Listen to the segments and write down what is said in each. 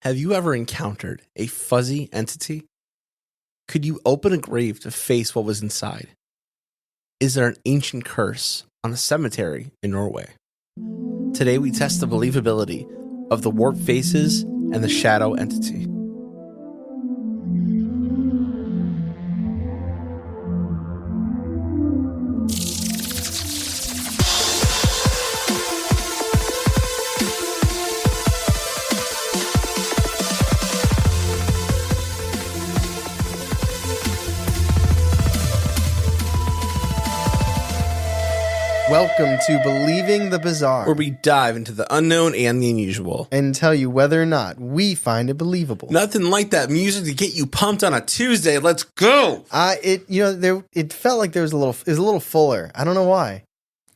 Have you ever encountered a fuzzy entity? Could you open a grave to face what was inside? Is there an ancient curse on a cemetery in Norway? Today we test the believability of the warped faces and the shadow entity. Welcome to Believing the Bizarre, Where we dive into the unknown and the unusual. and tell you whether or not we find it believable. Nothing like that music to get you pumped on a Tuesday. Let's go! It felt like it was a little fuller. I don't know why.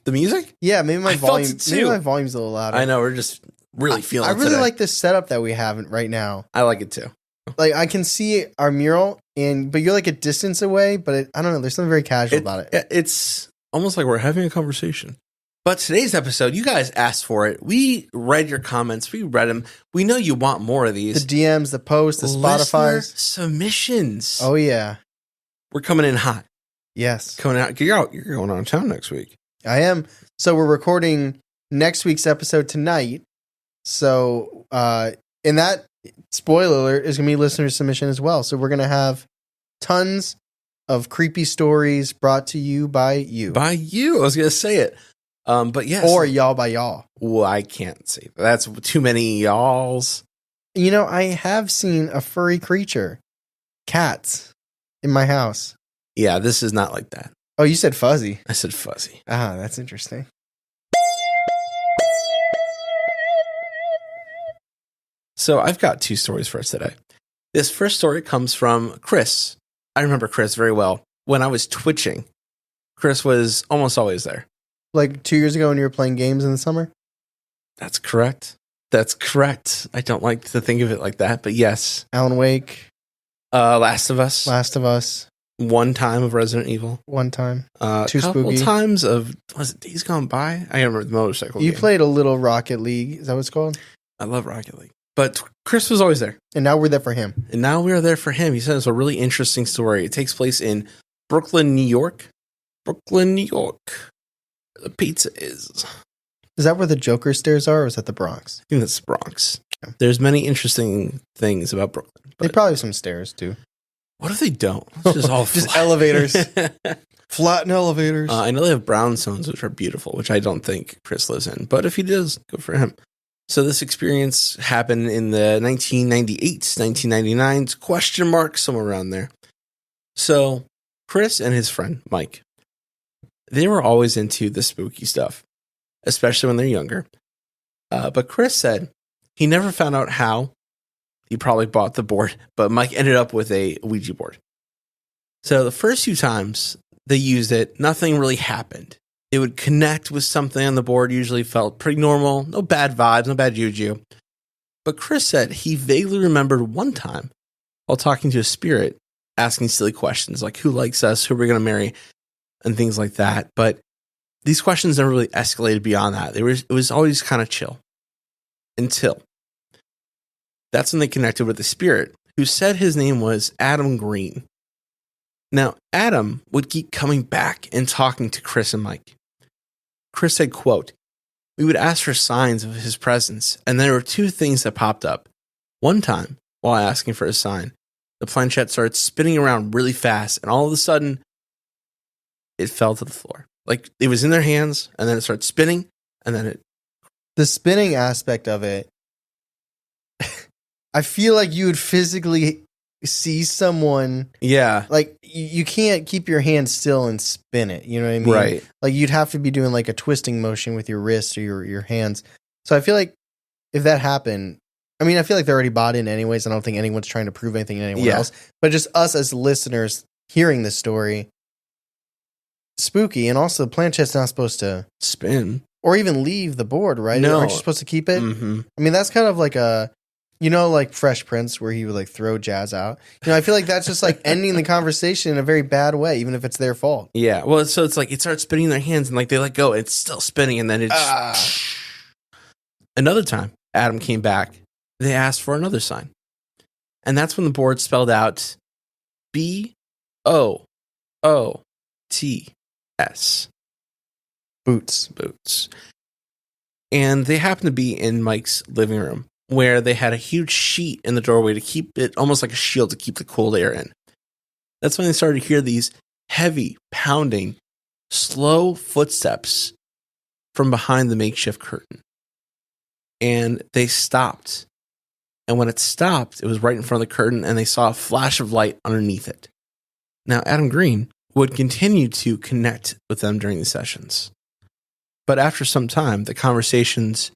The music? Yeah, maybe my I felt volume. it too. Maybe my volume's a little louder. I know, we're just really feeling I it really today. like this setup that we have right now. I like it too. Like I can see our mural, but you're like a distance away. But I don't know. There's something very casual about it. It's almost like we're having a conversation. But today's episode, you guys asked for it. We read your comments. We read them. We know you want more of these. The DMs, the posts, the Listener Spotify's. submissions. Oh yeah, We're coming in hot. yes, Coming out. You're going on town next week. I am. So we're recording next week's episode tonight. So in that, spoiler alert, is going to be listener submission as well. So we're going to have tons of creepy stories brought to you by you. By you. I was going to say it. But yes. Or y'all by y'all. Well, I can't say that. That's too many y'alls. You know, I have seen a furry creature, cats, in my house. Yeah, this is not like that. Oh, you said fuzzy. I said fuzzy. Ah, that's interesting. So I've got two stories for us today. This first story comes from Chris. I remember Chris very well. When I was twitching, Chris was almost always there. Like 2 years ago when you were playing games in the summer? That's correct. That's correct. I don't like to think of it like that, but yes. Alan Wake, Last of Us. Last of Us, One time of Resident Evil. one time. Too couple spooky. times of, was it Days Gone By? I can't remember the motorcycle You game. played a little Rocket League. Is that what it's called? I love Rocket League. But Chris was always there. And now we're there for him. And now we are there for him. He sent us a really interesting story. It takes place in Brooklyn, New York. Brooklyn, New York. The pizza is. Is that where the Joker stairs are, or is that the Bronx? I think that's the Bronx. Yeah. There's many interesting things about Brooklyn. They But probably have some stairs, too. what if they don't? It's just all Just flat. elevators. Flatten elevators. I know they have brownstones, which are beautiful, which I don't think Chris lives in. But if he does, good for him. So this experience happened in the 1998, 1999, question mark, somewhere around there. So Chris and his friend, Mike, they were always into the spooky stuff, especially when they're younger. But Chris said he never found out how. He probably bought the board, but Mike ended up with a Ouija board. So the first few times they used it, nothing really happened. It would connect with something on the board, usually felt pretty normal, no bad vibes, no bad juju. But Chris said he vaguely remembered one time while talking to a spirit, asking silly questions like who likes us, who are we going to marry, and things like that. But these questions never really escalated beyond that. It was always kind of chill. Until that's when they connected with the spirit, who said his name was Adam Greene. Now, Adam would keep coming back and talking to Chris and Mike. Chris said, quote, "We would ask for signs of his presence, and there were two things that popped up. One time, while asking for a sign, the planchette started spinning around really fast, and all of a sudden, it fell to the floor. Like, it was in their hands, and then it started spinning, and then it..." The spinning aspect of it, I feel like you would physically see someone, Yeah. like, you can't keep your hand still and spin it. You know what I mean? Right. Like, you'd have to be doing, like, a twisting motion with your wrists or your hands. So I feel like if that happened, I mean, I feel like they're already bought in anyways. I don't think anyone's trying to prove anything to anyone else. But just us as listeners hearing this story, spooky. And also, the planchette's not supposed to Spin. or even leave the board, right? No. Aren't you supposed to keep it? Mm-hmm. I mean, that's kind of like a, you know, like Fresh Prince where he would like throw jazz out. You know, I feel like that's just like ending the conversation in a very bad way, even if it's their fault. Yeah. Well, so it's like it starts spinning in their hands and like they let go. It's still spinning and then it's... Another time, Adam came back they asked for another sign. And that's when the board spelled out BOOTS. Boots. Boots. And they happened to be in Mike's living room, where they had a huge sheet in the doorway to keep it almost like a shield to keep the cold air in. That's when they started to hear these heavy, pounding, slow footsteps from behind the makeshift curtain. And they stopped. And when it stopped, it was right in front of the curtain, and they saw a flash of light underneath it. Now, Adam Greene would continue to connect with them during the sessions. But after some time, the conversations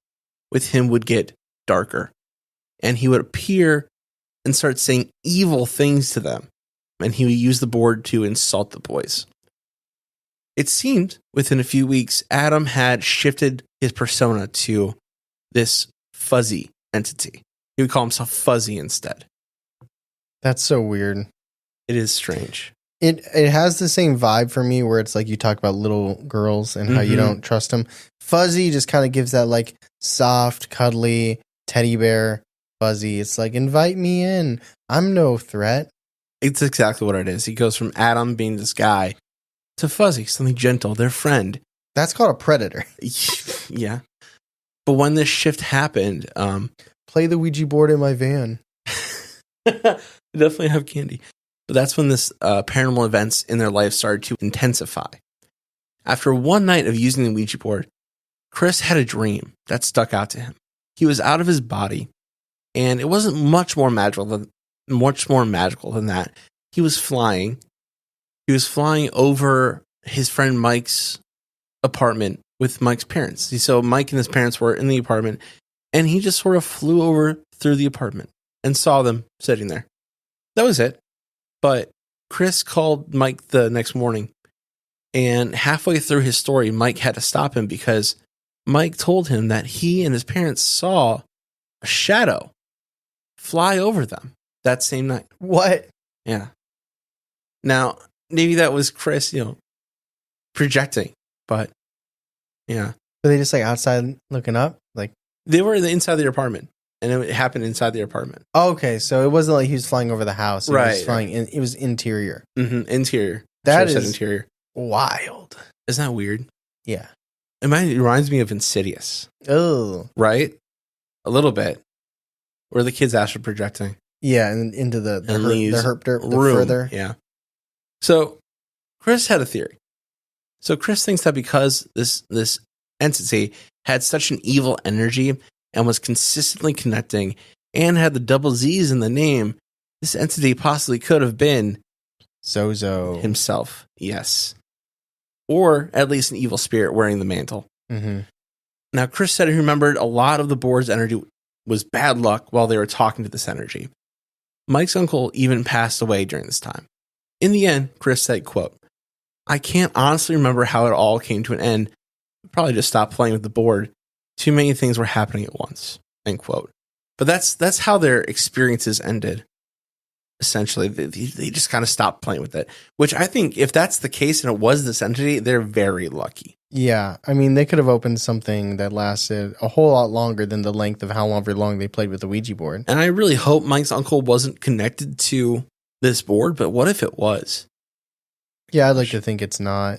with him would get darker, and he would appear and start saying evil things to them, and he would use the board to insult the boys. It seemed within a few weeks, Adam had shifted his persona to this fuzzy entity. He would call himself Fuzzy instead. That's so weird. It is strange. It has the same vibe for me, where it's like you talk about little girls and how you don't trust them. Fuzzy just kind of gives that like soft, cuddly teddy bear Fuzzy. It's like, invite me in. I'm no threat. It's exactly what it is. He goes from Adam being this guy to Fuzzy, something gentle, their friend. That's called a predator. Yeah. But when this shift happened, play the Ouija board in my van. Definitely have candy. But that's when this paranormal events in their life started to intensify. After one night of using the Ouija board, Chris had a dream that stuck out to him. He was out of his body, and it wasn't much more magical than that. He was flying. He was flying over his friend Mike's apartment with Mike's parents. So Mike and his parents were in the apartment, and he just sort of flew over through the apartment and saw them sitting there. That was it. But Chris called Mike the next morning, and halfway through his story, Mike had to stop him because Mike told him that he and his parents saw a shadow fly over them that same night. What? Yeah. Now, maybe that was Chris, projecting, but yeah. Were they just like outside looking up? Like they were inside their apartment, and it happened inside the apartment. Okay, so it wasn't like he was flying over the house. He right. was flying in, it was interior. Interior. That is interior. Wild. Isn't that weird? Yeah. It reminds me of Insidious. Oh. Right? A little bit. Where the kids astral projecting. Yeah, and into the room. Further. Yeah. So Chris had a theory. So Chris thinks that because this entity had such an evil energy and was consistently connecting and had the double Z's in the name, this entity possibly could have been Zozo himself. Yes. Or at least an evil spirit wearing the mantle. Mm-hmm. Now, Chris said he remembered a lot of the board's energy was bad luck while they were talking to this energy. Mike's uncle even passed away during this time. In the end, Chris said, quote, "I can't honestly remember how it all came to an end. Probably just stopped playing with the board. Too many things were happening at once." End quote. But that's how their experiences ended. Essentially, they just kind of stopped playing with it. Which I think, if that's the case and it was this entity, they're very lucky. Yeah, I mean, they could have opened something that lasted a whole lot longer than the length of how long they played with the Ouija board. And I really hope Mike's uncle wasn't connected to this board, but what if it was? Yeah, I'd like to think it's not.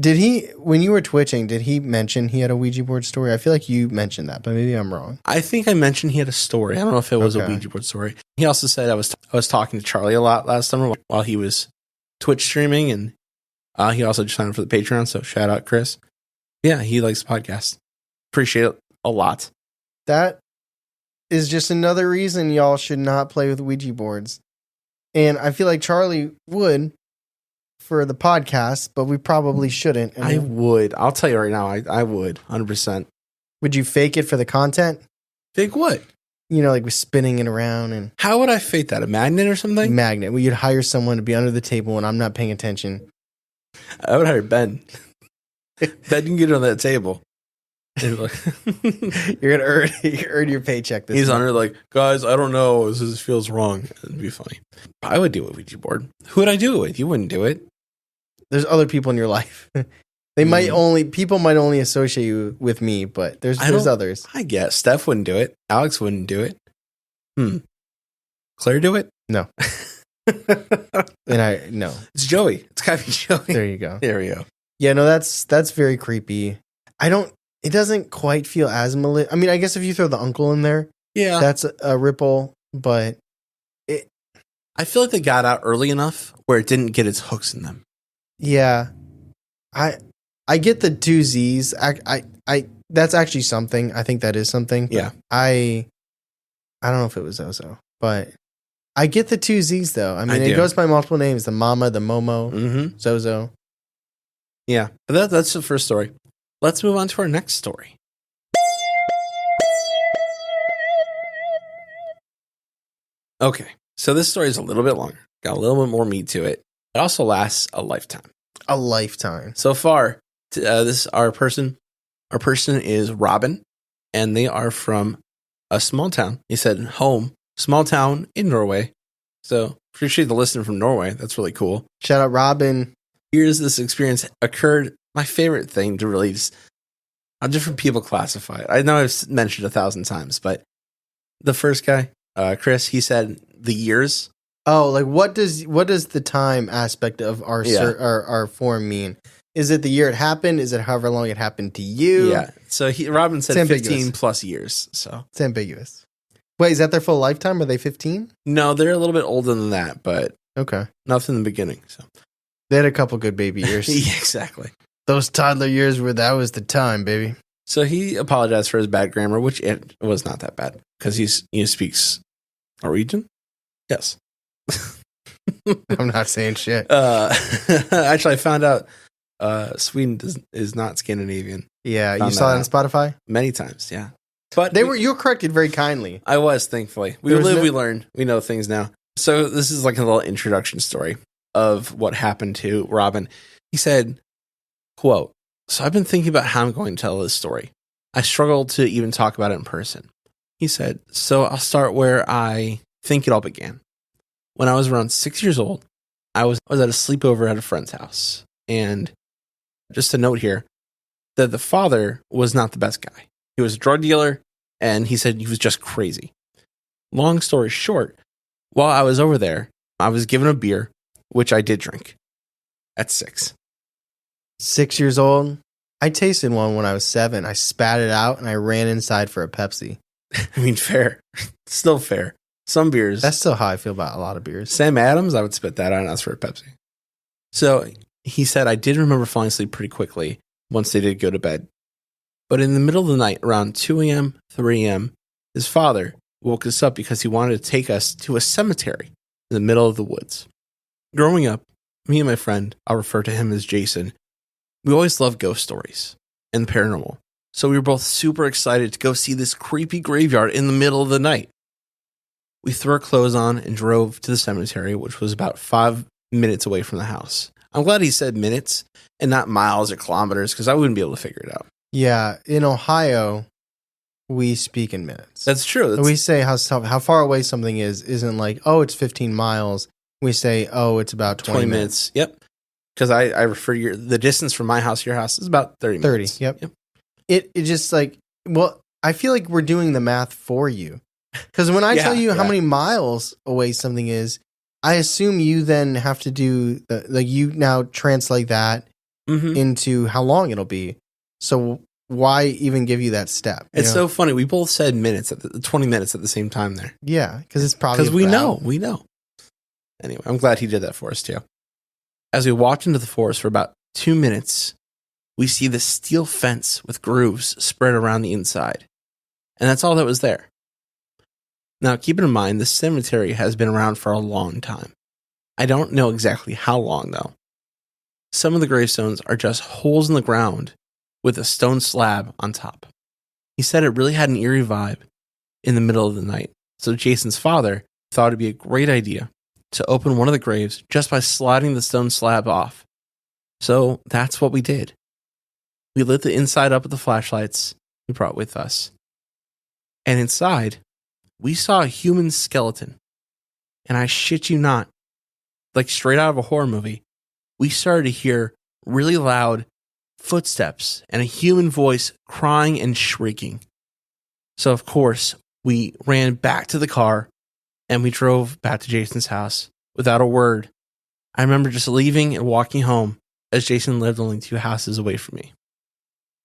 Did he, when you were twitching, did he mention he had a Ouija board story? I feel like you mentioned that, but maybe I'm wrong. I think I mentioned he had a story. I don't know if it was a Ouija board story. He also said I was talking to Charlie a lot last summer while he was Twitch streaming, and he also just signed up for the Patreon, so shout out Chris. Yeah, he likes the podcast. Appreciate it a lot. That is just another reason y'all should not play with Ouija boards. And I feel like Charlie would for the podcast, but we probably shouldn't. I would. I'll tell you right now, I would, 100%. Would you fake it for the content? Fake what? You know, like with spinning it around. And how would I fake that? A magnet or something? Magnet. Well, you'd hire someone to be under the table when I'm not paying attention. I would hire Ben. Ben can get on that table. You're gonna earn your paycheck this He's month. under like, guys, I don't know. This feels wrong. It'd be funny. I would do a Ouija board. Who would I do it with? You wouldn't do it. There's other people in your life. People might only associate you with me, but there's others. I guess Steph wouldn't do it. Alex wouldn't do it. Claire do it? No. No. It's Joey. It's gotta be Joey. There you go. There we go. Yeah, no, that's very creepy. It doesn't quite feel as malicious. I mean, I guess if you throw the uncle in there, Yeah. that's a ripple, but I feel like they got out early enough where it didn't get its hooks in them. yeah. I get the two Z's. I that's actually something. I think that is something. Yeah. I don't know if it was Zozo, but I get the two Z's though. I mean, I it do. goes by multiple names: the Mama, the Momo, Mm-hmm. Zozo. Yeah. But that's the first story. Let's move on to our next story. Okay. So this story is a little bit longer. Got a little bit more meat to it. It also lasts a lifetime. A lifetime. So far, our person is Robin, and they are from a small town. He said home, small town in Norway. So appreciate the listener from Norway. That's really cool. Shout out Robin. Here's this experience occurred. My favorite thing to really just how different people classify it. I know I've mentioned 1,000 times, but the first guy, Chris, he said the years. Oh, like what does the time aspect of our form mean? Is it the year it happened? Is it however long it happened to you? Yeah. So Robin said It's 15 ambiguous. plus years. So It's ambiguous. Wait, is that their full lifetime? Are they 15? no, they're a little bit older than that, but Okay. nothing in the beginning. So They had a couple good baby years. yeah, exactly. Those toddler years that was the time, baby. So he apologized for his bad grammar, which it was not that bad because he speaks Norwegian. Yes. I'm not saying shit. Actually, I found out Sweden is not Scandinavian Yeah, found you saw that that on Spotify? many times. Yeah, but You were corrected very kindly. I was, thankfully. We There was live, no- we learn. We know things now. So this is like a little introduction story of what happened to Robin. He said, quote, "So I've been thinking about how I'm going to tell this story. I struggle to even talk about it in person." He said, "So I'll start where I think it all began. When I was around 6 years old, I was at a sleepover at a friend's house. And just a note here, that the father was not the best guy. He was a drug dealer, and he said he was just crazy. Long story short, while I was over there, I was given a beer, which I did drink at 6. 6 years old. I tasted one when I was 7. I spat it out and I ran inside for a Pepsi. I mean, fair. Still fair. Some beers. That's still how I feel about a lot of beers. Sam Adams, I would spit that out and ask for a Pepsi. So he said, I did remember falling asleep pretty quickly once they did go to bed. But in the middle of the night, around 2 a.m., 3 a.m., his father woke us up because he wanted to take us to a cemetery in the middle of the woods. Growing up, me and my friend, I'll refer to him as Jason, we always loved ghost stories and the paranormal. So we were both super excited to go see this creepy graveyard in the middle of the night. We threw our clothes on and drove to the cemetery, which was about 5 minutes away from the house. I'm glad he said minutes and not miles or kilometers because I wouldn't be able to figure it out. Yeah, in Ohio, we speak in minutes. That's true. We say how far away something isn't like, oh, it's 15 miles. We say, oh, it's about 20 minutes. Yep. Because I refer to the distance from my house to your house is about 30 minutes. 30, yep. It just like, well, I feel like we're doing the math for you. Because when I tell you how many miles away something is, I assume you then have to do, you now translate that into how long it'll be. So why even give you that step? It's so funny. We both said 20 minutes at the same time there. Yeah, because it's probably because we know. Anyway, I'm glad he did that for us too. As we walked into the forest for about 2 minutes, we see the steel fence with grooves spread around the inside. And that's all that was there. Now, keep in mind, the cemetery has been around for a long time. I don't know exactly how long, though. Some of the gravestones are just holes in the ground with a stone slab on top. He said it really had an eerie vibe in the middle of the night, so Jason's father thought it'd be a great idea to open one of the graves just by sliding the stone slab off. So that's what we did. We lit the inside up with the flashlights we brought with us. And inside, we saw a human skeleton. And I shit you not, like straight out of a horror movie, we started to hear really loud footsteps and a human voice crying and shrieking. So, of course, We ran back to the car and we drove back to Jason's house without a word. I remember just leaving and walking home as Jason lived only 2 houses away from me.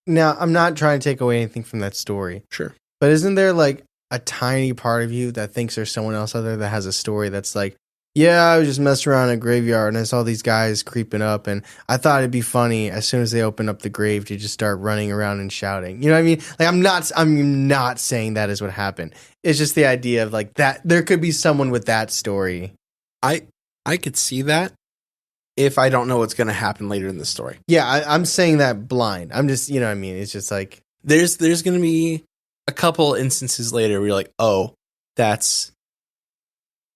Now, I'm not trying to take away anything from that story. Sure. But isn't there like a tiny part of you that thinks there's someone else out there that has a story that's like, yeah, I was just messing around in a graveyard and I saw these guys creeping up and I thought it'd be funny as soon as they open up the grave to just start running around and shouting. You know what I mean? Like I'm not saying that is what happened. It's just the idea of like that there could be someone with that story. I could see that if I don't know what's going to happen later in the story. Yeah, I'm saying that blind. I'm just, you know what I mean? It's just like there's going to be a couple instances later where you're like, oh, that's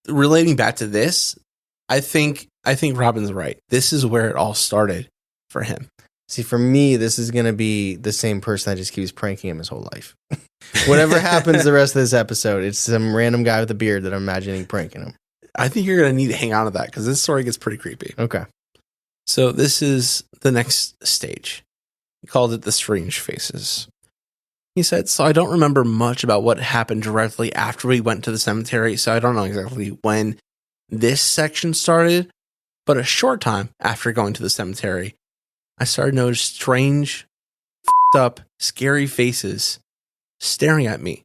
relating back to this. I think Robin's right. This is where it all started for him. See, for me, this is going to be the same person that just keeps pranking him his whole life. Whatever happens the rest of this episode, it's some random guy with a beard that I'm imagining pranking him. I think you're going to need to hang on to that because this story gets pretty creepy. Okay. So this is the next stage. He called it the strange faces. He said, so I don't remember much about what happened directly after we went to the cemetery, so I don't know exactly when this section started, but a short time after going to the cemetery, I started to notice strange, up, scary faces staring at me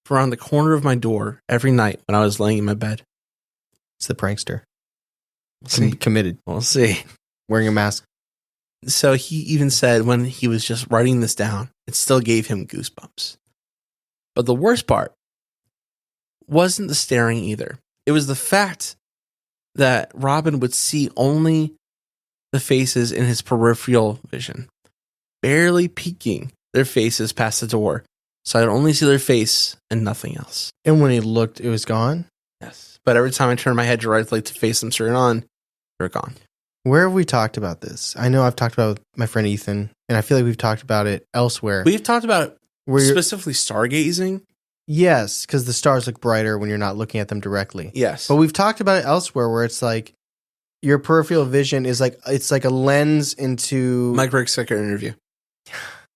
from around the corner of my door every night when I was laying in my bed. It's the prankster. Committed. We'll see. Wearing a mask. So he even said when he was just writing this down, it still gave him goosebumps. But the worst part wasn't the staring either. It was the fact that Robin would see only the faces in his peripheral vision, barely peeking their faces past the door. So I'd only see their face and nothing else. And when he looked, it was gone? Yes. But every time I turned my head directly to face them straight on, they're gone. Where have we talked about this? I know I've talked about it with my friend Ethan, and I feel like we've talked about it elsewhere. We've talked about specifically stargazing. Yes, because the stars look brighter when you're not looking at them directly. Yes. But we've talked about it elsewhere where it's like your peripheral vision is like, it's like a lens into... Mike Rick's second interview.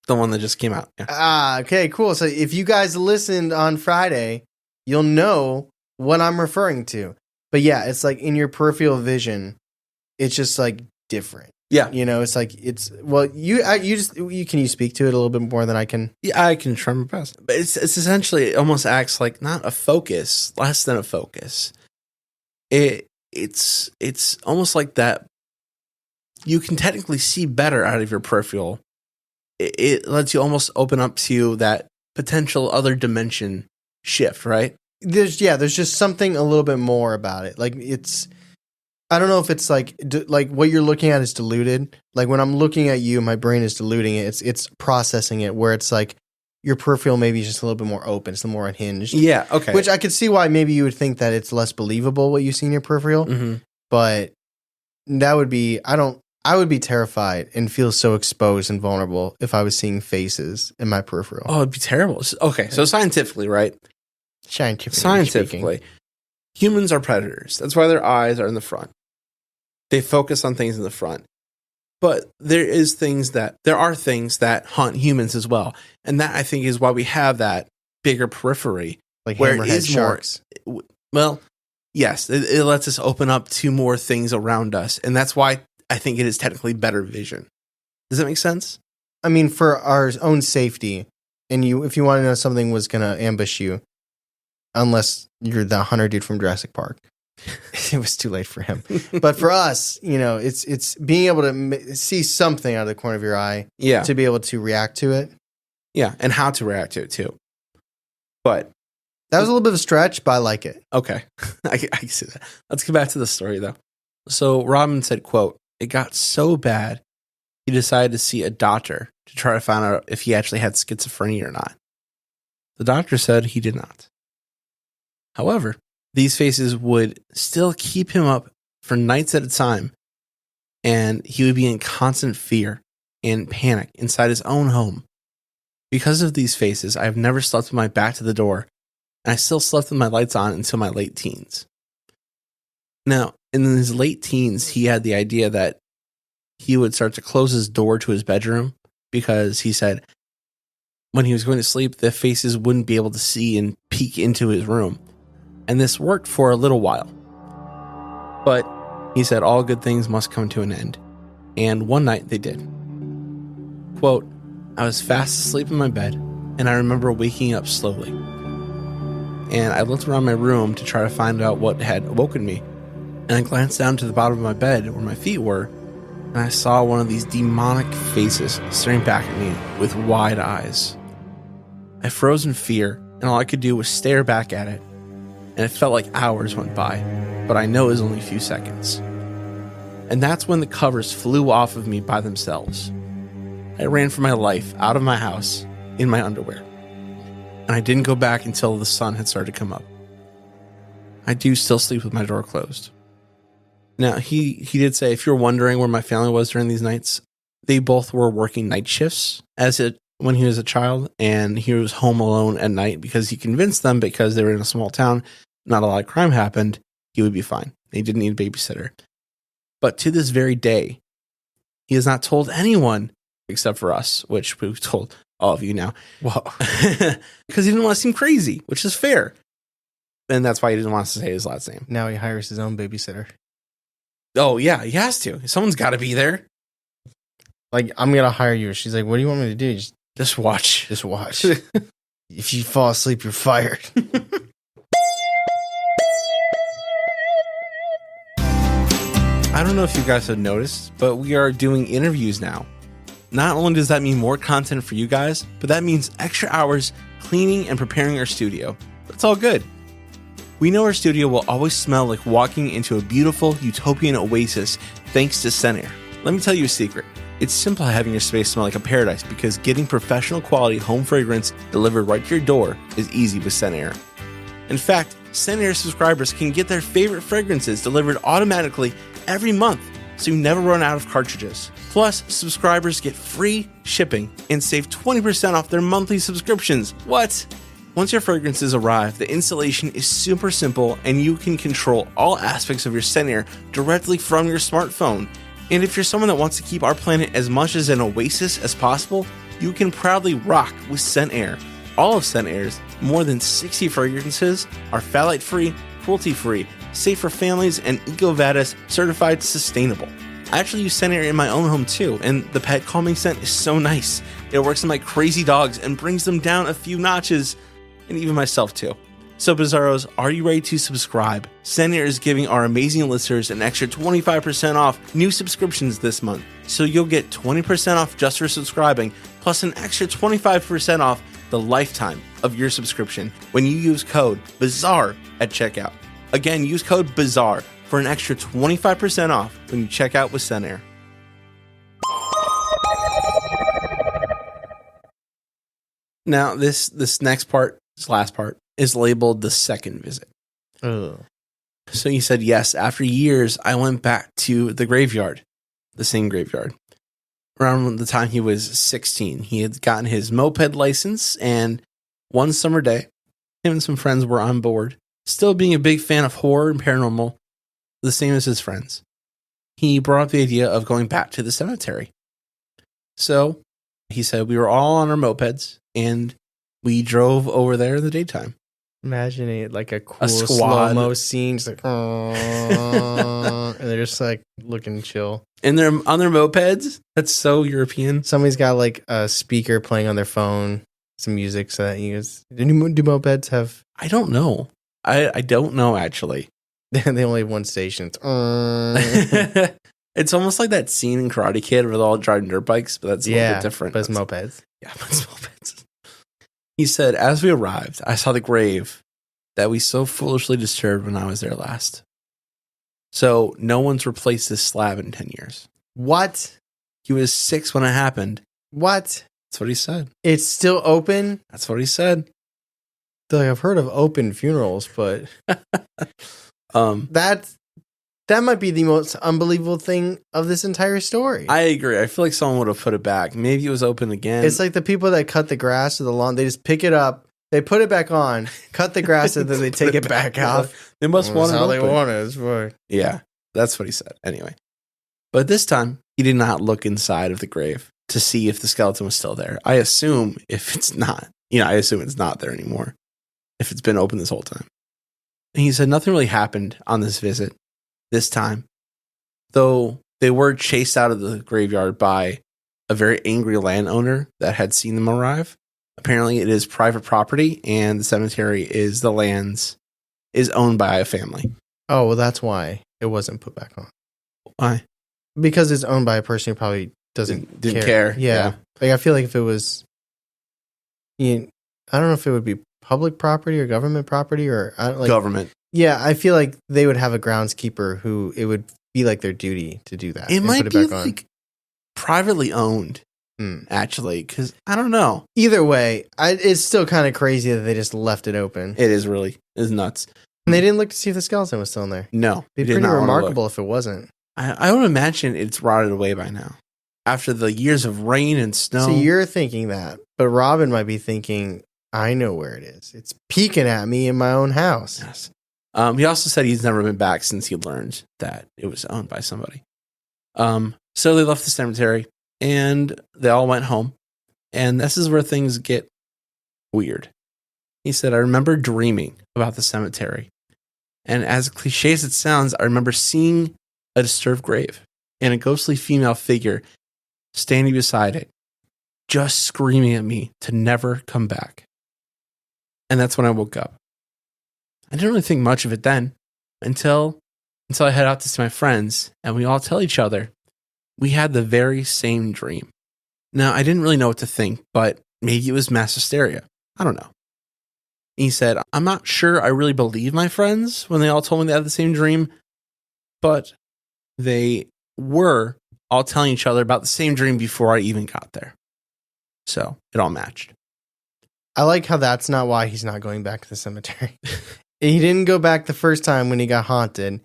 The one that just came out. Yeah. Okay, cool. So if you guys listened on Friday, you'll know what I'm referring to. But yeah, it's like in your peripheral vision, it's just like different. Yeah. You know, it's like, it's, well, can you speak to it a little bit more than I can? Yeah, I can try my best. But it's essentially, it almost acts like not a focus, less than a focus. It's almost like that. You can technically see better out of your peripheral. It lets you almost open up to that potential other dimension shift, right? There's just something a little bit more about it. Like I don't know if it's like what you're looking at is diluted. Like when I'm looking at you, my brain is diluting it. It's processing it where it's like your peripheral maybe is just a little bit more open. It's a little more unhinged. Yeah. Okay. Which I could see why maybe you would think that it's less believable what you see in your peripheral. Mm-hmm. But that would be, I would be terrified and feel so exposed and vulnerable if I was seeing faces in my peripheral. Oh, it'd be terrible. Okay. So scientifically, right? Scientifically, humans are predators. That's why their eyes are in the front. They focus on things in the front. But there are things that hunt humans as well. And that, I think, is why we have that bigger periphery. Like where hammerhead sharks. Well, yes, it lets us open up to more things around us. And that's why I think it is technically better vision. Does that make sense? I mean, for our own safety, and if you want to know something was going to ambush you, unless you're the hunter dude from Jurassic Park. It was too late for him. But for us, you know, it's being able to see something out of the corner of your eye. Yeah. To be able to react to it. Yeah, and how to react to it too. But that was a little bit of a stretch, but I like it. Okay. I can see that. Let's get back to the story though. So Robin said, quote, "It got so bad, he decided to see a doctor to try to find out if he actually had schizophrenia or not. The doctor said he did not. However, these faces would still keep him up for nights at a time, and he would be in constant fear and panic inside his own home. Because of these faces, I have never slept with my back to the door, and I still slept with my lights on until my late teens." Now, in his late teens, he had the idea that he would start to close his door to his bedroom because he said, when he was going to sleep, the faces wouldn't be able to see and peek into his room. And this worked for a little while. But he said all good things must come to an end. And one night they did. Quote, I was fast asleep in my bed, and I remember waking up slowly. And I looked around my room to try to find out what had awoken me. And I glanced down to the bottom of my bed where my feet were, and I saw one of these demonic faces staring back at me with wide eyes. I froze in fear, and all I could do was stare back at it. And it felt like hours went by, but I know it was only a few seconds. And that's when the covers flew off of me by themselves. I ran for my life out of my house in my underwear. And I didn't go back until the sun had started to come up. I do still sleep with my door closed. Now, he did say, if you're wondering where my family was during these nights, they both were working night shifts when he was a child, and he was home alone at night because he convinced them, because they were in a small town, not a lot of crime happened, he would be fine. He didn't need a babysitter. But to this very day, he has not told anyone except for us, which we've told all of you now. Whoa. Because he didn't want to seem crazy, which is fair. And that's why he didn't want us to say his last name. Now he hires his own babysitter. Oh, yeah, he has to. Someone's got to be there. Like, I'm going to hire you. She's like, what do you want me to do? Just watch. Just watch. If you fall asleep, you're fired. I don't know if you guys have noticed, but we are doing interviews now. Not only does that mean more content for you guys, but that means extra hours cleaning and preparing our studio. But it's all good. We know our studio will always smell like walking into a beautiful utopian oasis thanks to ScentAir. Let me tell you a secret. It's simple having your space smell like a paradise because getting professional quality home fragrance delivered right to your door is easy with ScentAir. In fact, ScentAir subscribers can get their favorite fragrances delivered automatically every month, so you never run out of cartridges. Plus, subscribers get free shipping and save 20% off their monthly subscriptions. What? Once your fragrances arrive, the installation is super simple and you can control all aspects of your ScentAir directly from your smartphone. And if you're someone that wants to keep our planet as much as an oasis as possible, you can proudly rock with ScentAir. All of ScentAir's more than 60 fragrances are phthalate-free, cruelty-free, safe for families, and EcoVadis certified sustainable. I actually use ScentAir in my own home too, and the pet calming scent is so nice. It works on my crazy dogs and brings them down a few notches, and even myself too. So Bizarros, are you ready to subscribe? ScentAir is giving our amazing listeners an extra 25% off new subscriptions this month. So you'll get 20% off just for subscribing, plus an extra 25% off the lifetime of your subscription when you use code BIZARRE at checkout. Again, use code BIZARRE for an extra 25% off when you check out with ScentAir. Now, this next part, this last part, is labeled the second visit. Ugh. So he said, yes, after years, I went back to the graveyard, the same graveyard. Around the time he was 16, he had gotten his moped license, and one summer day, him and some friends were on board, still being a big fan of horror and paranormal, the same as his friends. He brought up the idea of going back to the cemetery. So he said we were all on our mopeds, and we drove over there in the daytime. Imagining it like a cool squad. slow-mo scene, just like, and they're just like looking chill. And they're on their mopeds. That's so European. Somebody's got like a speaker playing on their phone, some music so that you guys. Do mopeds have? I don't know. I don't know, actually. They only have one station. It's almost like that scene in Karate Kid where they're all driving dirt bikes, but that's a little bit different. But it's mopeds. Yeah, but it's mopeds. He said, as we arrived, I saw the grave that we so foolishly disturbed when I was there last. So no one's replaced this slab in 10 years. What? He was 6 when it happened. What? That's what he said. It's still open? That's what he said. Like, I've heard of open funerals, but that might be the most unbelievable thing of this entire story. I agree. I feel like someone would have put it back. Maybe it was open again. It's like the people that cut the grass or the lawn. They just pick it up, they put it back on, cut the grass, and then they take it back out. They must want it how open. they want it. It's fine. Yeah, that's what he said. Anyway. But this time, he did not look inside of the grave. to see if the skeleton was still there. I assume if it's not, I assume it's not there anymore, if it's been open this whole time. And he said nothing really happened on this visit this time, though they were chased out of the graveyard by a very angry landowner that had seen them arrive. Apparently it is private property, and the cemetery is owned by a family. Oh, well, that's why it wasn't put back on. Why? Because it's owned by a person who probably didn't care. Yeah. Like, I feel like if it was, I don't know if it would be public property or government property or government. Yeah, I feel like they would have a groundskeeper who it would be like their duty to do that. It might be like privately owned, actually, because I don't know. Either way, it's still kind of crazy that they just left it open. It is nuts. And they didn't look to see if the skeleton was still in there. No. It'd be pretty remarkable if it wasn't. I would imagine it's rotted away by now. After the years of rain and snow. So you're thinking that, but Robin might be thinking, I know where it is. It's peeking at me in my own house. Yes. He also said he's never been back since he learned that it was owned by somebody. So they left the cemetery and they all went home. And this is where things get weird. He said, I remember dreaming about the cemetery. And as cliche as it sounds, I remember seeing a disturbed grave and a ghostly female figure standing beside it, just screaming at me to never come back. And that's when I woke up. I didn't really think much of it then until I head out to see my friends and we all tell each other we had the very same dream. Now, I didn't really know what to think, but maybe it was mass hysteria. I don't know. He said, I'm not sure I really believe my friends when they all told me they had the same dream, but they were all telling each other about the same dream before I even got there. So it all matched. I like how that's not why he's not going back to the cemetery. He didn't go back the first time when he got haunted.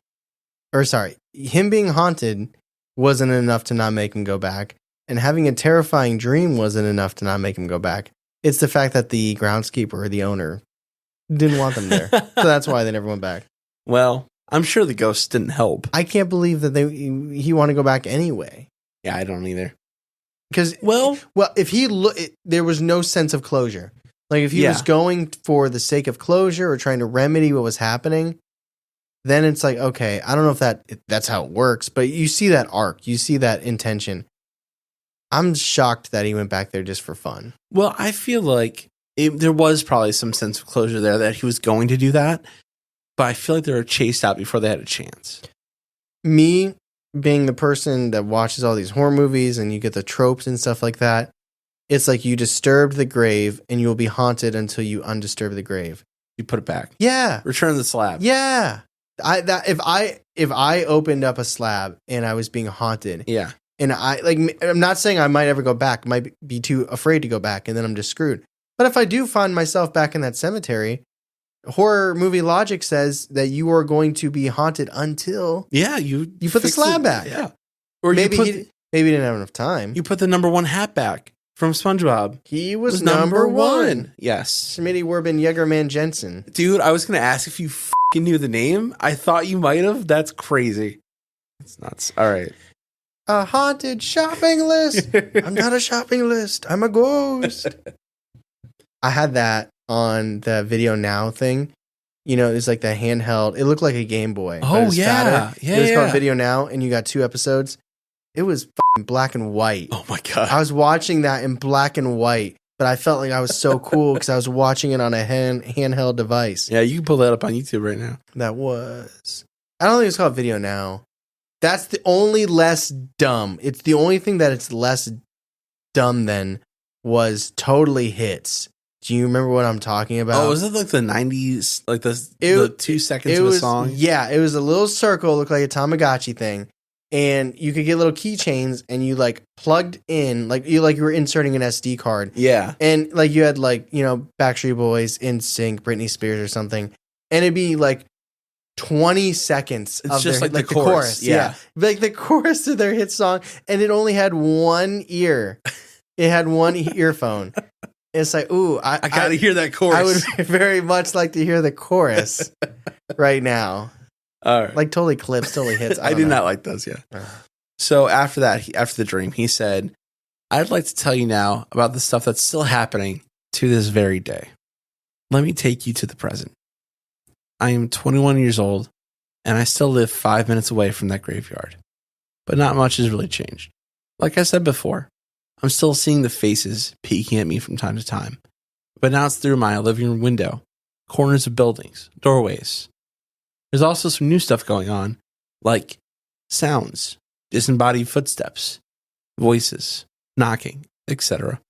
Or sorry, him being haunted wasn't enough to not make him go back. And having a terrifying dream wasn't enough to not make him go back. It's the fact that the groundskeeper or the owner didn't want them there. So that's why they never went back. Well, I'm sure the ghosts didn't help. I can't believe that he wanted to go back anyway. Yeah, I don't either. Because, well, if there was no sense of closure. Like, if he was going for the sake of closure or trying to remedy what was happening, then it's like, okay, I don't know if that's how it works, but you see that arc, you see that intention. I'm shocked that he went back there just for fun. Well, I feel like there was probably some sense of closure there that he was going to do that, but I feel like they were chased out before they had a chance. Me being the person that watches all these horror movies and you get the tropes and stuff like that, it's like you disturbed the grave and you will be haunted until you undisturb the grave. You put it back. Yeah. Return the slab. Yeah. If I opened up a slab and I was being haunted. Yeah. And I'm not saying I might ever go back. I might be too afraid to go back and then I'm just screwed. But if I do find myself back in that cemetery, horror movie logic says that you are going to be haunted until you put the slab back. Yeah. Or maybe he didn't have enough time. You put the number one hat back from SpongeBob. He was number one. Yes. Schmitty Werben Yegerman Jensen. Dude, I was going to ask if you fucking knew the name. I thought you might have. That's crazy. It's nuts. All right. A haunted shopping list. I'm not a shopping list. I'm a ghost. I had that on the Video Now thing. You know, it's like the handheld. It looked like a Game Boy. Oh, yeah. Fatter. Yeah, it was called Video Now, and you got 2 episodes. It was fucking black and white. Oh, my God. I was watching that in black and white, but I felt like I was so cool because I was watching it on a handheld device. Yeah, you can pull that up on YouTube right now. I don't think it's called Video Now. That's the only less dumb. It's the only thing that it's less dumb than was Totally Hits. Do you remember what I'm talking about? Oh, was it like the 90s? Like the 2 seconds of a song? Yeah, it was a little circle, looked like a Tamagotchi thing. And you could get little keychains and you like plugged in, like you were inserting an SD card. Yeah. And like you had like, you know, Backstreet Boys, NSYNC, Britney Spears or something. And it'd be like 20 seconds of just like the chorus. Yeah. Like the chorus of their hit song. And it only had one ear. It had one earphone. It's like, ooh, I got to hear that chorus. I would very much like to hear the chorus right now. All right. Like Totally Clips, Totally Hits. I did not like those, yeah. So after that, after the dream, he said, I'd like to tell you now about the stuff that's still happening to this very day. Let me take you to the present. I am 21 years old, and I still live 5 minutes away from that graveyard. But not much has really changed. Like I said before, I'm still seeing the faces peeking at me from time to time. But now it's through my living room window, corners of buildings, doorways. There's also some new stuff going on, like sounds, disembodied footsteps, voices, knocking, etc.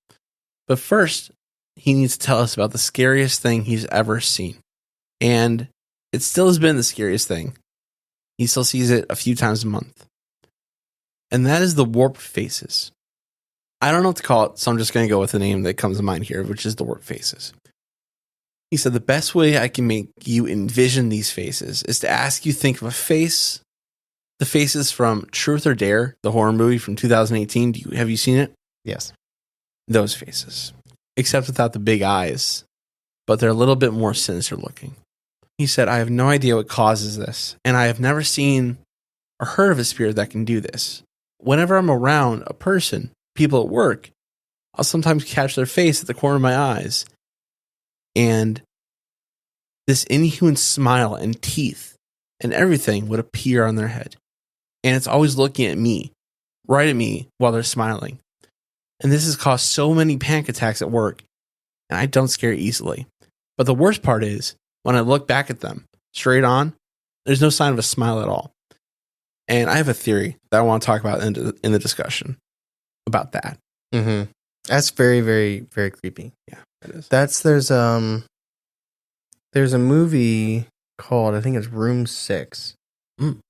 But first, he needs to tell us about the scariest thing he's ever seen. And it still has been the scariest thing. He still sees it a few times a month. And that is the warped faces. I don't know what to call it, so I'm just going to go with the name that comes to mind here, which is the warped faces. He said the best way I can make you envision these faces is to ask you think of a face. The faces from Truth or Dare, the horror movie from 2018. Have you seen it? Yes. Those faces. Except without the big eyes. But they're a little bit more sinister looking. He said, I have no idea what causes this. And I have never seen or heard of a spirit that can do this. Whenever I'm around a person, people at work, I'll sometimes catch their face at the corner of my eyes. And this inhuman smile and teeth and everything would appear on their head. And it's always looking at me, right at me, while they're smiling. And this has caused so many panic attacks at work. And I don't scare easily. But the worst part is, when I look back at them, straight on, there's no sign of a smile at all. And I have a theory that I want to talk about in the discussion about that. Mm-hmm. That's very, very, very creepy. Yeah, it is. There's a movie called, I think it's Room 6.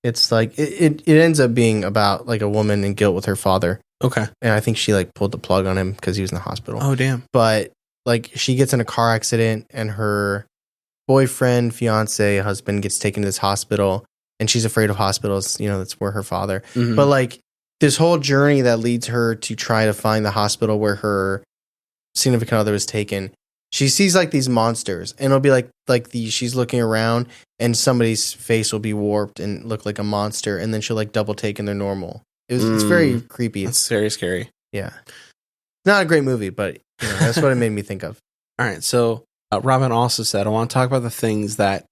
It's like it ends up being about like a woman in guilt with her father. Okay. And I think she like pulled the plug on him because he was in the hospital. Oh, damn. But like she gets in a car accident and her boyfriend, fiance, husband gets taken to this hospital and she's afraid of hospitals. You know, that's where her father. Mm-hmm. But like this whole journey that leads her to try to find the hospital where her significant other was taken. She sees like these monsters and it'll be like she's looking around and somebody's face will be warped and look like a monster. And then she'll like double take and they're normal. It's very creepy. It's very scary. Yeah. Not a great movie, but you know, that's what it made me think of. All right. So Robin also said, I want to talk about the things that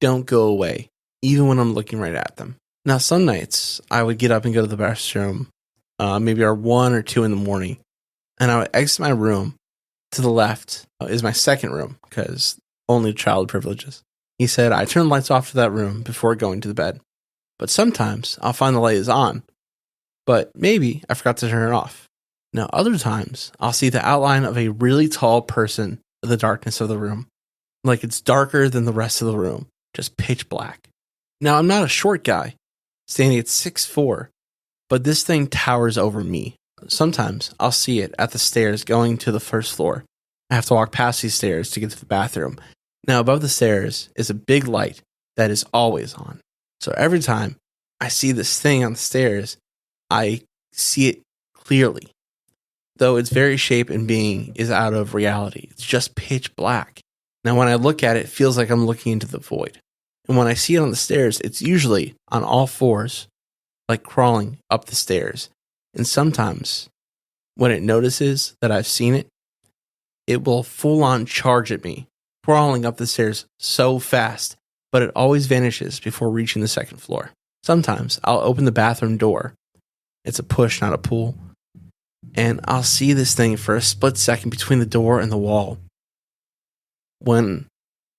don't go away, even when I'm looking right at them. Now, some nights I would get up and go to the bathroom, maybe around 1 or 2 in the morning, and I would exit my room. To the left is my second room because only child privileges. He said, I turn the lights off to that room before going to the bed. But sometimes I'll find the light is on, but maybe I forgot to turn it off. Now, other times I'll see the outline of a really tall person in the darkness of the room. Like it's darker than the rest of the room, just pitch black. Now, I'm not a short guy, standing at 6'4", but this thing towers over me. Sometimes I'll see it at the stairs going to the first floor. I have to walk past these stairs to get to the bathroom. Now, above the stairs is a big light that is always on. So every time I see this thing on the stairs, I see it clearly. Though its very shape and being is out of reality. It's just pitch black. Now, when I look at it, it feels like I'm looking into the void. And when I see it on the stairs, it's usually on all fours, like crawling up the stairs. And sometimes, when it notices that I've seen it, it will full-on charge at me, crawling up the stairs so fast, but it always vanishes before reaching the second floor. Sometimes, I'll open the bathroom door. It's a push, not a pull. And I'll see this thing for a split second between the door and the wall when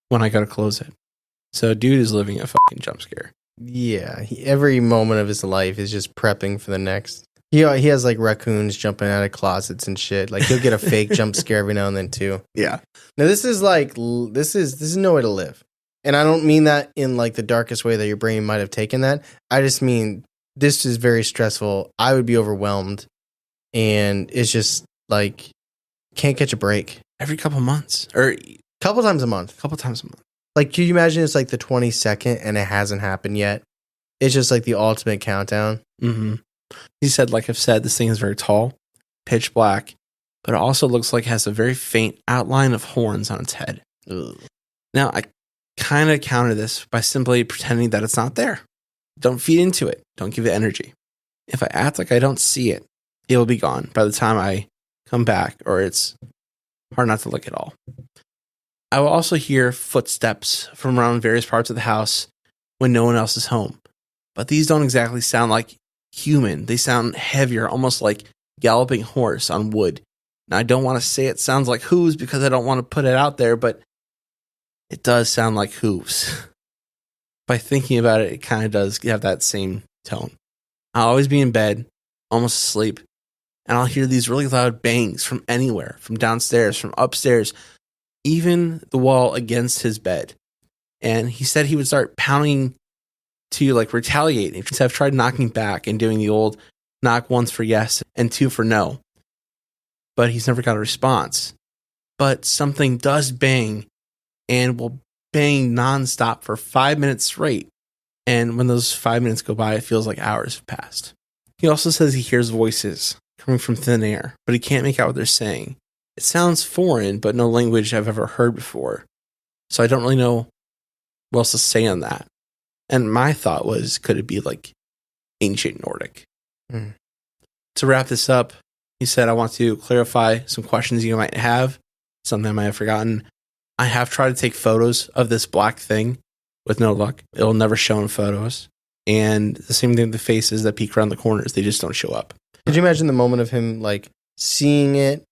I gotta close it. So, dude is living a fucking jump scare. Yeah, every moment of his life is just prepping for the next. He has like raccoons jumping out of closets and shit. Like he'll get a fake jump scare every now and then too. Yeah. Now this is no way to live, and I don't mean that in like the darkest way that your brain might have taken that. I just mean this is very stressful. I would be overwhelmed, and it's just like can't catch a break. Every couple months or couple times a month. Like, can you imagine it's like the 22nd and it hasn't happened yet? It's just like the ultimate countdown. Mm-hmm. He said, like I've said, this thing is very tall, pitch black, but it also looks like it has a very faint outline of horns on its head. Ugh. Now, I kind of counter this by simply pretending that it's not there. Don't feed into it. Don't give it energy. If I act like I don't see it, it will be gone by the time I come back, or it's hard not to look at all. I will also hear footsteps from around various parts of the house when no one else is home. But these don't exactly sound like human. They sound heavier, almost like galloping horse on wood. Now, I don't want to say it sounds like hooves because I don't want to put it out there, but it does sound like hooves. By thinking about it, it kind of does have that same tone. I'll always be in bed, almost asleep, and I'll hear these really loud bangs from anywhere, from downstairs, from upstairs, even the wall against his bed. And he said he would start pounding to like retaliate. I've tried knocking back and doing the old knock once for yes and two for no. But he's never got a response. But something does bang and will bang nonstop for 5 minutes straight. And when those 5 minutes go by, it feels like hours have passed. He also says he hears voices coming from thin air, but he can't make out what they're saying. It sounds foreign, but no language I've ever heard before. So I don't really know what else to say on that. And my thought was, could it be like ancient Nordic? To wrap this up, he said, I want to clarify some questions you might have, something I might have forgotten. I have tried to take photos of this black thing with no luck. It'll never show in photos. And the same thing with the faces that peek around the corners. They just don't show up. Could you imagine the moment of him like seeing it,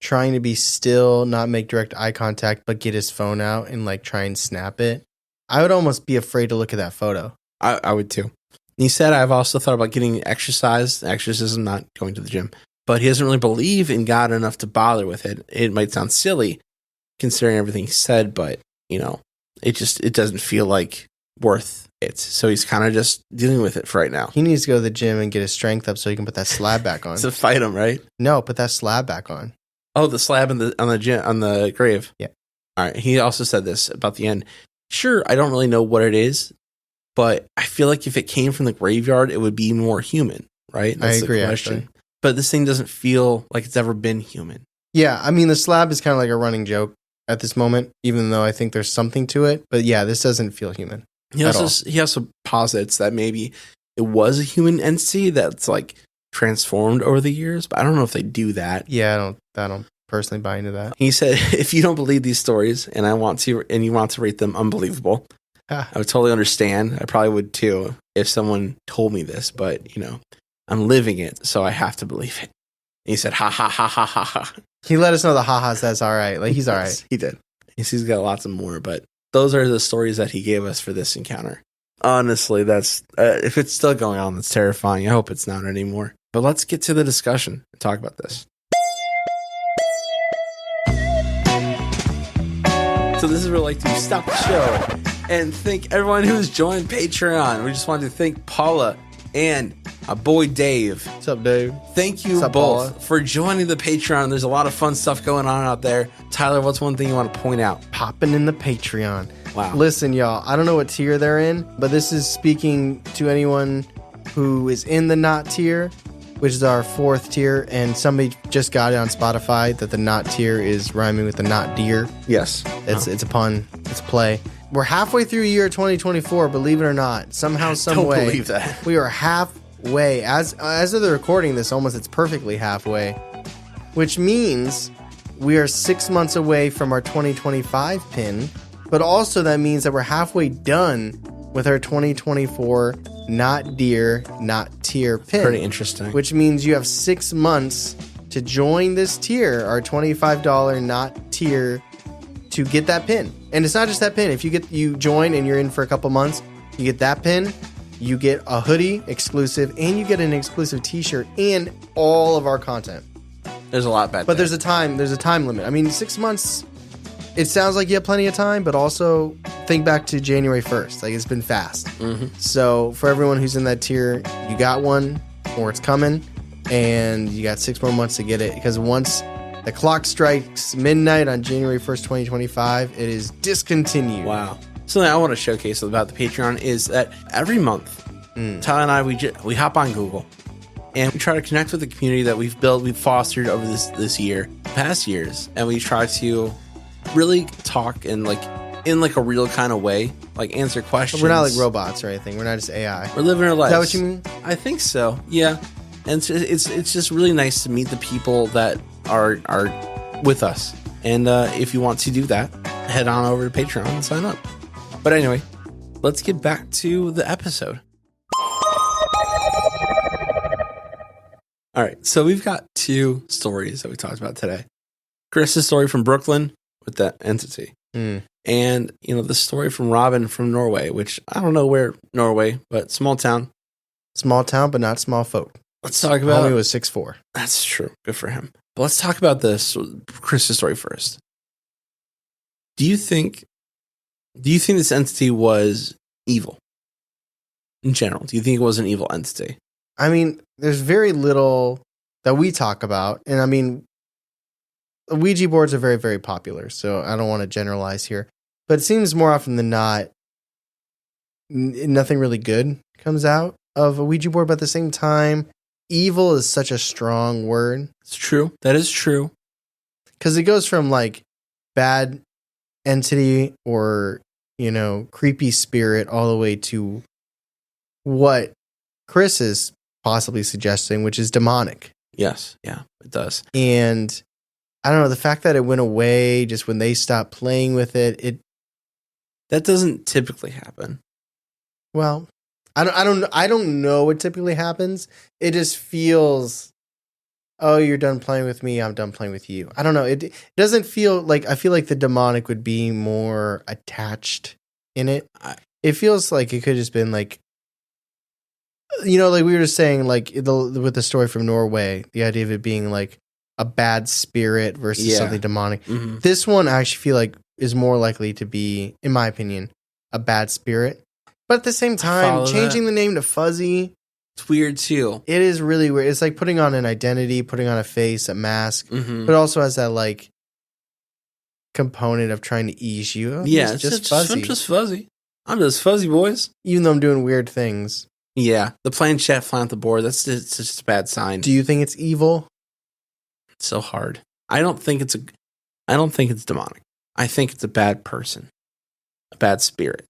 trying to be still, not make direct eye contact, but get his phone out and like try and snap it? I would almost be afraid to look at that photo. I would too. He said, I've also thought about getting exercism, not going to the gym, but he doesn't really believe in God enough to bother with it. It might sound silly considering everything he said, but you know, it doesn't feel like worth it. So he's kind of just dealing with it for right now. He needs to go to the gym and get his strength up so he can put that slab back on. To fight him, right? No, put that slab back on. Oh, the slab on the grave. Yeah. All right. He also said this about the end. Sure, I don't really know what it is, but I feel like if it came from the graveyard, it would be more human, right? That's I agree, the question. Actually. But this thing doesn't feel like it's ever been human. Yeah, I mean, the slab is kind of like a running joke at this moment, even though I think there's something to it. But yeah, this doesn't feel human. He also posits that maybe it was a human entity that's like transformed over the years, but I don't know if they do that. Yeah, I don't personally buy into that. He said, if you don't believe these stories and you want to rate them unbelievable, I would totally understand. I probably would too if someone told me this, but you know, I'm living it, so I have to believe it. And he said, ha ha ha ha ha ha. He let us know the ha-has, that's all right. Like, he's all right. He did. He's got lots of more, but those are the stories that he gave us for this encounter. Honestly, that's if it's still going on, that's terrifying. I hope it's not anymore. But let's get to the discussion and talk about this. So this is where I like to stop the show and thank everyone who's joined Patreon. We just wanted to thank Paula and our boy Dave. What's up, Dave? Thank you both Paula? For joining the Patreon. There's a lot of fun stuff going on out there. Tyler, what's one thing you want to point out? Popping in the Patreon. Wow. Listen, y'all, I don't know what tier they're in, but this is speaking to anyone who is in the not tier, which is our 4th tier, and somebody just got it on Spotify that the not tier is rhyming with the not deer. Yes. It's a pun. It's a play. We're halfway through year 2024, believe it or not. Somehow, some way. Don't believe that. We are halfway. As of the recording this, almost it's perfectly halfway, which means we are 6 months away from our 2025 pin, but also that means that we're halfway done with our 2024 not deer, not tier pin. Pretty interesting. Which means you have 6 months to join this tier, our $25 not tier, to get that pin. And it's not just that pin. If you join and you're in for a couple months, you get that pin, you get a hoodie exclusive, and you get an exclusive t-shirt and all of our content. There's a lot back But there's a time limit. I mean, 6 months, it sounds like you have plenty of time, but also think back to January 1st. Like, it's been fast. Mm-hmm. So for everyone who's in that tier, you got one, or it's coming, and you got 6 more months to get it, because once the clock strikes midnight on January 1st, 2025, it is discontinued. Wow. Something I want to showcase about the Patreon is that every month, Tyler and I, we hop on Google and we try to connect with the community that we've fostered over this year, past years, and we try to really talk in a real kind of way, like answer questions. We're not like robots or anything. We're not just AI. We're living our lives. Is that what you mean? I think so. Yeah. And it's just really nice to meet the people that are with us. And if you want to do that, head on over to Patreon and sign up. But anyway, let's get back to the episode. All right, so we've got 2 stories that we talked about today. Chris's story from Brooklyn with that entity. And, the story from Robin from Norway, which I don't know where Norway, but small town. Small town, but not small folk. Let's talk about... Homie was 6'4". That's true. Good for him. But let's talk about Chris's story first. Do you think this entity was evil? In general, do you think it was an evil entity? I mean, there's very little that we talk about. And I mean, Ouija boards are very, very popular. So I don't want to generalize here. But it seems more often than not, nothing really good comes out of a Ouija board. But at the same time, evil is such a strong word. It's true. That is true. Because it goes from like bad entity or, creepy spirit all the way to what Chris is possibly suggesting, which is demonic. Yes. Yeah, it does. And I don't know, the fact that it went away just when they stopped playing with it. That doesn't typically happen. Well, I don't know what typically happens. It just feels, oh, you're done playing with me, I'm done playing with you. I don't know. It doesn't feel like, I feel like the demonic would be more attached in it. It feels like it could have just been like, like we were just saying, like with the story from Norway, the idea of it being like a bad spirit versus something demonic. Mm-hmm. This one I actually feel like is more likely to be, in my opinion, a bad spirit. But at the same time, changing the name to Fuzzy, it's weird too. It is really weird. It's like putting on an identity, putting on a face, a mask, but also has that like component of trying to ease you. It's just fuzzy. I'm just fuzzy. I'm just fuzzy, boys. Even though I'm doing weird things. Yeah, the planchette flying off the board, that's just a bad sign. Do you think it's evil? It's so hard. I don't think it's demonic. I think it's a bad person. A bad spirit.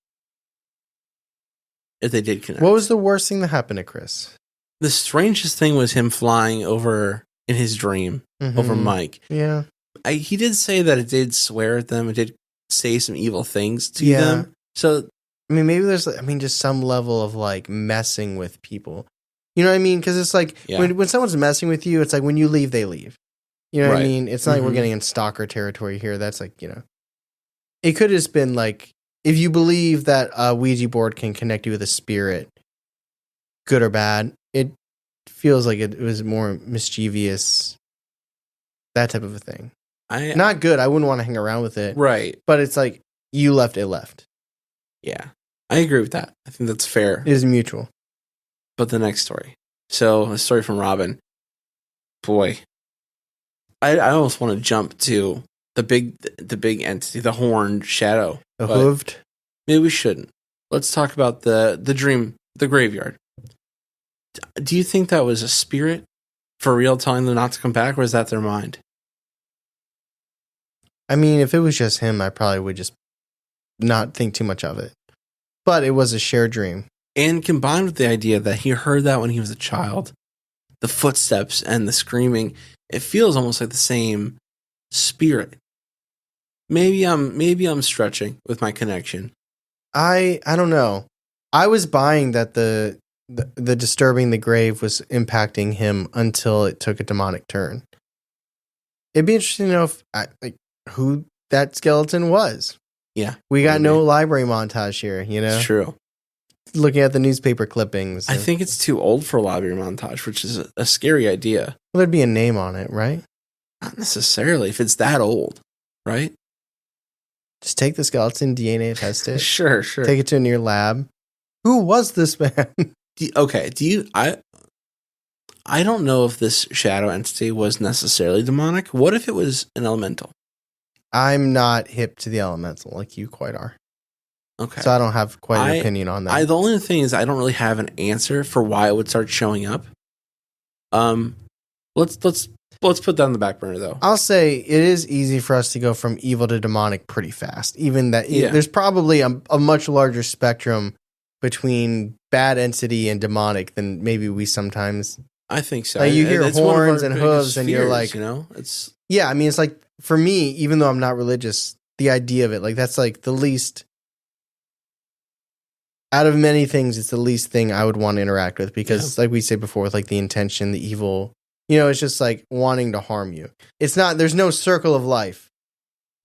If they did connect. What was the worst thing that happened to Chris? The strangest thing was him flying over in his dream over Mike. Yeah. He did say that it did swear at them. It did say some evil things to them. So, I mean, maybe there's, just some level of like messing with people. You know what I mean? Because it's like when someone's messing with you, it's like when you leave, they leave. You know what I mean? It's not like we're getting in stalker territory here. That's like, it could have just been like, if you believe that a Ouija board can connect you with a spirit, good or bad, it feels like it was more mischievous, that type of a thing. Not good. I wouldn't want to hang around with it. Right. But it's like, you left, it left. Yeah. I agree with that. I think that's fair. It is mutual. But the next story. So, a story from Robin. Boy. I almost want to jump to the big entity, the horned shadow. The hooved? Maybe we shouldn't. Let's talk about the dream, the graveyard. Do you think that was a spirit for real telling them not to come back, or is that their mind? I mean, if it was just him, I probably would just not think too much of it. But it was a shared dream. And combined with the idea that he heard that when he was a child, the footsteps and the screaming, it feels almost like the same spirit. Maybe I'm stretching with my connection. I don't know. I was buying that the disturbing the grave was impacting him until it took a demonic turn. It'd be interesting to know who that skeleton was. Yeah. We got no library montage here, It's true. Looking at the newspaper clippings. I think it's too old for a library montage, which is a scary idea. Well, there'd be a name on it, right? Not necessarily, if it's that old, right? Just take the skeleton, DNA test it. Sure. Take it to a near lab. Who was this man? I don't know if this shadow entity was necessarily demonic. What if it was an elemental? I'm not hip to the elemental like you quite are. Okay. So I don't have quite an opinion on that. The only thing is I don't really have an answer for why it would start showing up. Let's put that on the back burner though. I'll say it is easy for us to go from evil to demonic pretty fast. Even that there's probably a much larger spectrum between bad entity and demonic than maybe we sometimes I think so. Like you hear It's one of horns our and biggest hooves, and you're fears, like, you know, it's yeah. I mean, it's like for me, even though I'm not religious, the idea of it, like that's like the least out of many things. It's the least thing I would want to interact with because, like we said before, with like the intention, the evil. You know, it's just like wanting to harm you. It's not. There's no circle of life.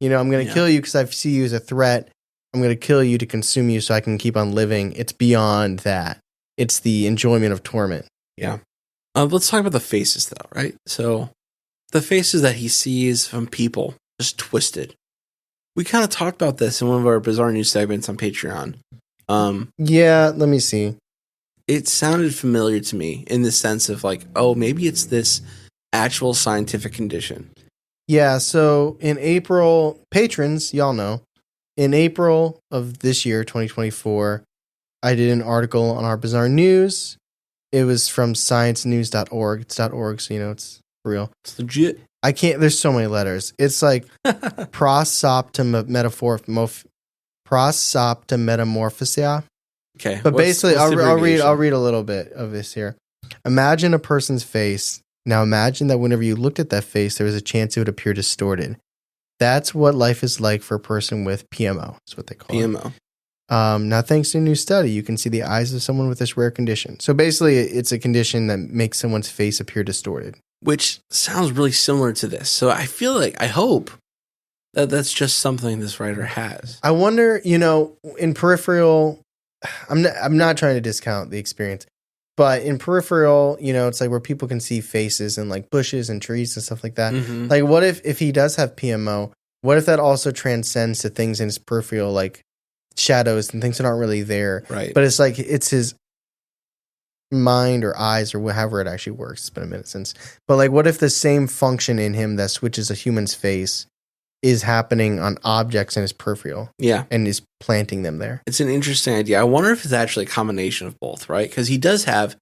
You know, I'm going to kill you because I see you as a threat. I'm going to kill you to consume you so I can keep on living. It's beyond that. It's the enjoyment of torment. Yeah. Let's talk about the faces, though, right? So the faces that he sees from people just twisted. We kind of talked about this in one of our bizarre news segments on Patreon. Yeah, let me see. It sounded familiar to me in the sense of like, oh, maybe it's this actual scientific condition. Yeah, so in April, patrons, y'all know, in April of this year, 2024, I did an article on our bizarre news. It was from sciencenews.org. It's .org, so you know it's real. It's legit. I can't, there's so many letters. It's like prosoptometamorphosia. Okay. But basically, I'll read a little bit of this here. Imagine a person's face. Now imagine that whenever you looked at that face, there was a chance it would appear distorted. That's what life is like for a person with PMO. That's what they call it. PMO. Now, thanks to a new study, you can see the eyes of someone with this rare condition. So basically, it's a condition that makes someone's face appear distorted. Which sounds really similar to this. So I feel like, I hope that that's just something this writer has. I wonder, you know, in peripheral, I'm not trying to discount the experience, but in peripheral, you know, it's like where people can see faces and like bushes and trees and stuff like that. Mm-hmm. Like, what if he does have PMO? What if that also transcends to things in his peripheral, like shadows and things that aren't really there? Right. But it's like it's his mind or eyes or however it actually works. It's been a minute since. But like, what if the same function in him that switches a human's face is happening on objects in his peripheral? Yeah. And is planting them there. It's an interesting idea. I wonder if it's actually a combination of both, right? Because he does have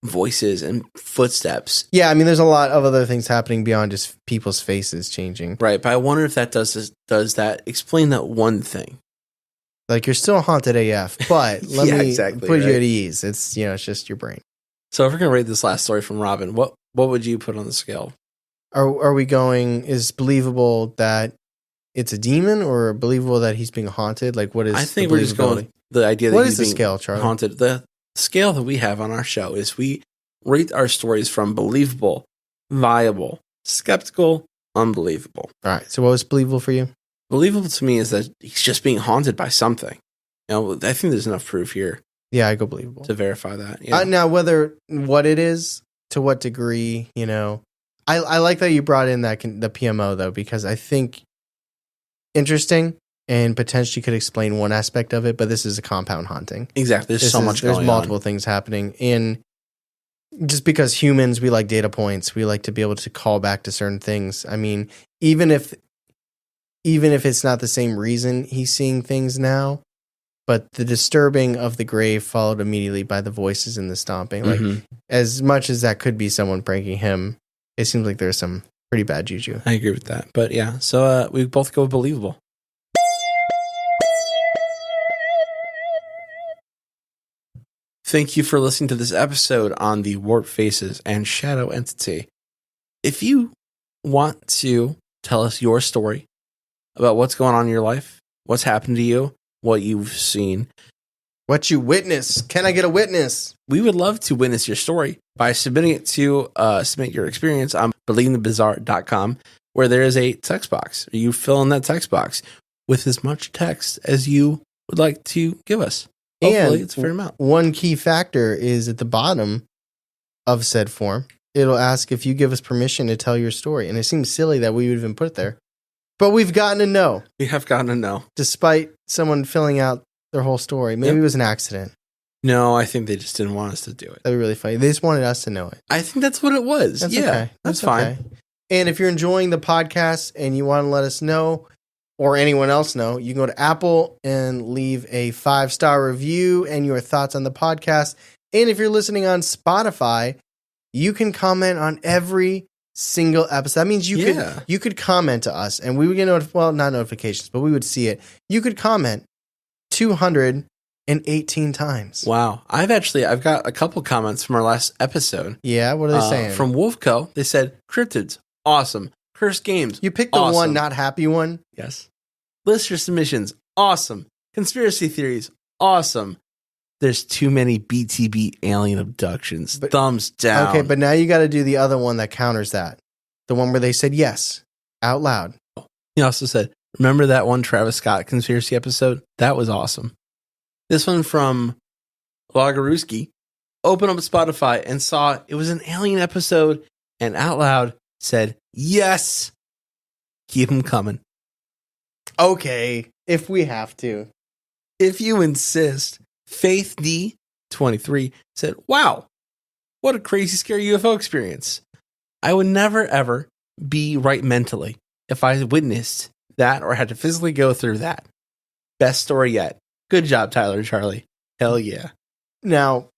voices and footsteps. Yeah, I mean, there's a lot of other things happening beyond just people's faces changing. Right, but I wonder if that does that explain that one thing. Like, you're still haunted AF, but let me exactly, put you at ease. It's, you know, it's just your brain. So if we're going to rate this last story from Robin, what would you put on the scale? Are we going, is believable that it's a demon or believable that he's being haunted? Like, what is I think we're just going with the idea that what he's is the being scale, Charlie? haunted. The scale that we have on our show is we rate our stories from believable, viable, skeptical, unbelievable. All right, so what was believable for you? Believable to me is that he's just being haunted by something. You know, I think there's enough proof here. Yeah, I go believable to verify that. Yeah. Now, what it is, to what degree, you know, I like that you brought in the PMO though, because I think interesting and potentially could explain one aspect of it, but this is a compound haunting. Exactly. There's multiple things happening. And just because humans, we like data points, we like to be able to call back to certain things. I mean, even if it's not the same reason he's seeing things now, but the disturbing of the grave followed immediately by the voices and the stomping. Like, as much as that could be someone pranking him, it seems like there's some pretty bad juju. I agree with that. But yeah, so we both go believable. Thank you for listening to this episode on the Warp Faces and Shadow Entity. If you want to tell us your story about what's going on in your life, what's happened to you, what you've seen, what you witness, can I get a witness? We would love to witness your story by submitting it to submit your experience on believingthebizarre.com, where there is a text box. You fill in that text box with as much text as you would like to give us. Hopefully, it's a fair amount. One key factor is at the bottom of said form, it'll ask if you give us permission to tell your story. And it seems silly that we would even put it there. But we've gotten to know. We have gotten to know. Despite someone filling out their whole story. Maybe it was an accident. No, I think they just didn't want us to do it. That'd be really funny. They just wanted us to know it. I think that's what it was. That's okay. That's fine. Okay. And if you're enjoying the podcast and you want to let us know, or anyone else know, you can go to Apple and leave a 5-star review and your thoughts on the podcast. And if you're listening on Spotify, you can comment on every single episode. That means you could comment to us and we would get not notifications, but we would see it. You could comment 200 and 18 times. Wow. I've got a couple comments from our last episode. Yeah, what are they saying? From Wolfco, they said, cryptids, awesome. Cursed games, you picked the awesome. one not happy one? Yes. Listener submissions, awesome. Conspiracy theories, awesome. There's too many BTB alien abductions. Thumbs down. Okay, but now you got to do the other one that counters that. The one where they said yes, out loud. He also said, remember that one Travis Scott conspiracy episode? That was awesome. This one from Lagaruski opened up Spotify and saw it was an alien episode and out loud said, yes, keep them coming. Okay, if we have to. If you insist. Faith D 23 said, wow, what a crazy scary UFO experience. I would never ever be right mentally if I witnessed that or had to physically go through that. Best story yet. Good job, Tyler and Charlie. Hell yeah. Now,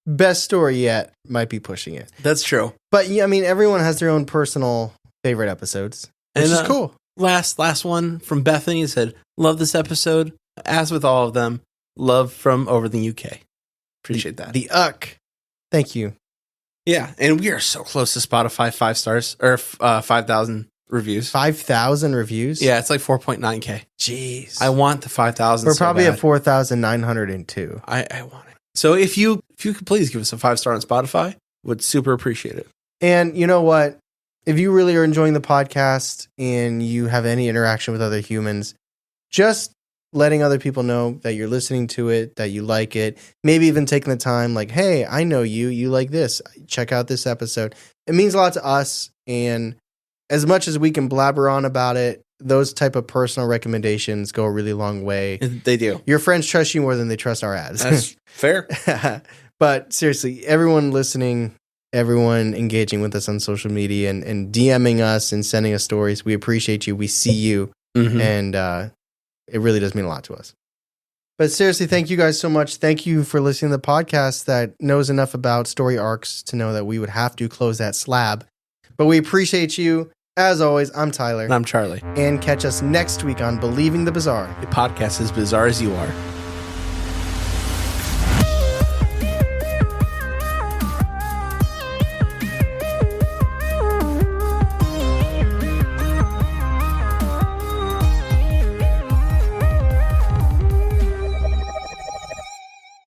best story yet might be pushing it. That's true. But yeah, I mean, everyone has their own personal favorite episodes, which is cool. Last one from Bethany said, love this episode. As with all of them, love from over the UK. Appreciate that. The UCK. Thank you. Yeah, and we are so close to Spotify 5 stars or 5,000 reviews. 5,000 reviews? Yeah, it's like 4.9K. Jeez. I want the 5,000. We're probably at 4,902. I want it. So if you could please give us a 5-star on Spotify, would super appreciate it. And you know what? If you really are enjoying the podcast and you have any interaction with other humans, just letting other people know that you're listening to it, that you like it, maybe even taking the time like, hey, I know you like this. Check out this episode. It means a lot to us. And as much as we can blabber on about it, those type of personal recommendations go a really long way. They do. Your friends trust you more than they trust our ads. That's fair. But seriously, everyone listening, everyone engaging with us on social media and DMing us and sending us stories, we appreciate you. We see you. Mm-hmm. And it really does mean a lot to us. But seriously, thank you guys so much. Thank you for listening to the podcast that knows enough about story arcs to know that we would have to close that slab. But we appreciate you. As always, I'm Tyler. And I'm Charlie. And catch us next week on Believing the Bizarre. The podcast as bizarre as you are.